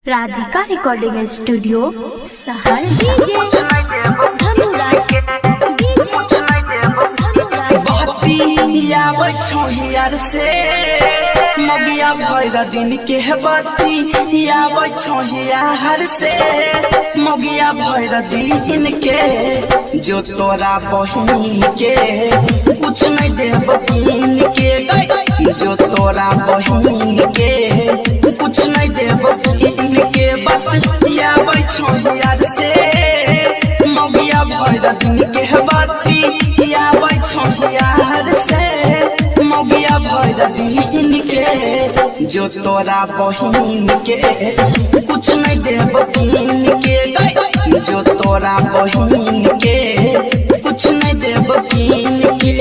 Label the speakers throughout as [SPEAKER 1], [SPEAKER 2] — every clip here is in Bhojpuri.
[SPEAKER 1] राधिका रिकॉर्डिंग स्टूडियो सहर
[SPEAKER 2] यार से मगिया भैर दिन के बत्ती आवे यार से मगिया भैर दिन के जो तोरा बहिन के कुछ नहीं देव कीन के जो तोरा बहिन के कुछ नहीं देव कीन के बत्ती आवे यार से मगिया भैर दिन के बत्ती आवे यार से मगिया भैर दिन के जो तोरा बहिन के कुछ नहीं देव कीन के जो तोरा बहिन के कुछ नहीं देव कीन के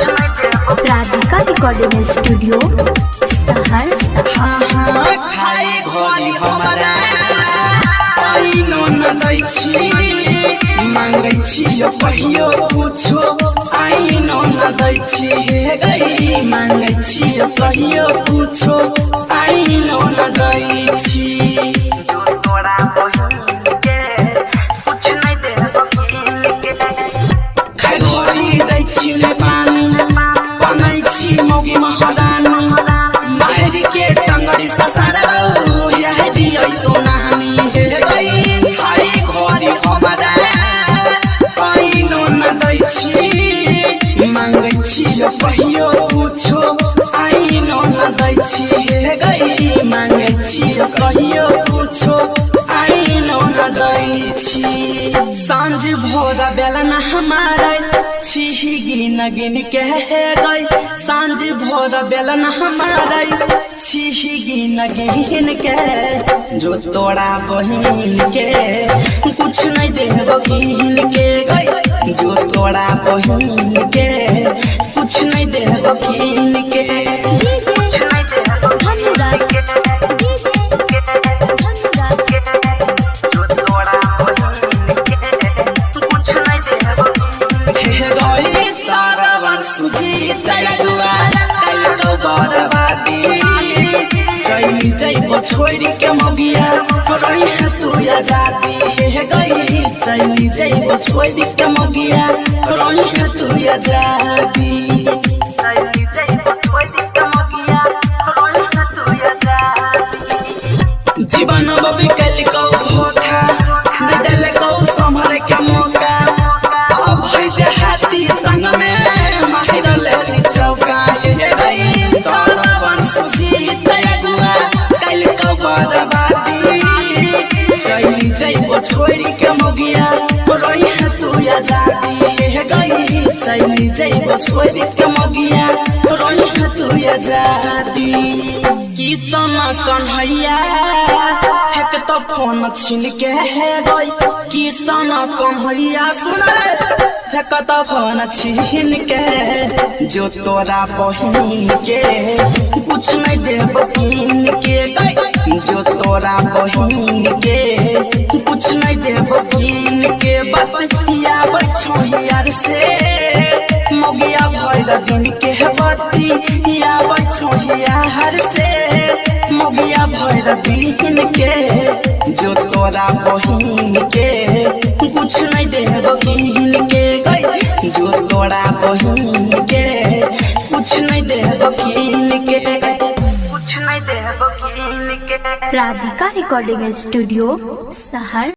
[SPEAKER 1] राधिका रिकॉर्डिंग स्टूडियो सहर
[SPEAKER 2] खाए घरी हमारा पाइनो न दै छी मांगै छी कहियो कुछो आइनो न दै छी हे गई मांगै छी कहियो कुछो आइनो न दै छी जो तोरा बहिन के कुछ नहीं देव कीन के खाए घरी दै छी ले पानी बनै छी मौगी महारानी माहरी के टंगड़ी ससारा यह दियै तो नानी हे गई खाई घरी हमारा पाइनो न दै छी मांगै छी कहियो कुछो आइनो न दै छी हे गई मांगै छी कहियो कुछो आइनो न दै छी सांझ भोर बेला न हमारा छी गिन गिन के हे गई सांझ भोर बेला न हमारा छी गिन गिन के जो तोरा बहिन के कुछ नहीं देव कीन के गई जो तोरा बहिन के कुछ नहीं देव कीन के कुछ नहीं देव जो तोरा बहिन के कुछ नहीं देव हे गई सारा सुजी तैयार कल तो बर्बादी चैली चैबो छोड़ी के मगिया रही है तू आजादी हे गई चैली चैबो छोड़ी के मगिया रही है तू आजादी चैली चैबो छोड़ी के मगिया रही है तू आजादी जीवन बबी कल को धोखा न दल को संभर के मौका अब भाई देहाती संग में माहिर ले चौका हे गई तारा वंश जीत अगुआ कल को बर्बादी चैली चैबो छोड़ी के मगिया रही है तू आजादी हे गई चैली चैबो छोड़ी के मगिया रही है तू आजादी किसन कन्हैया हेक तो फोन छीन के हे गई किसन कन्हैया सुन रे फेक तो फोन छीन के जो तोरा बहिन के कुछ नहीं देव कीन के जो तोरा बहिन के कुछ नहीं देव कीन के बतिया यार से मगिया भैर दिन के बत्ती यार से मगिया भैर दिन के जो तोरा बहिन के कुछ नहीं देव कीन के जो तोरा बहिन के कुछ नहीं देव कीन के कुछ नहीं देव कीन के
[SPEAKER 1] राधिका रिकॉर्डिंग स्टूडियो सहर।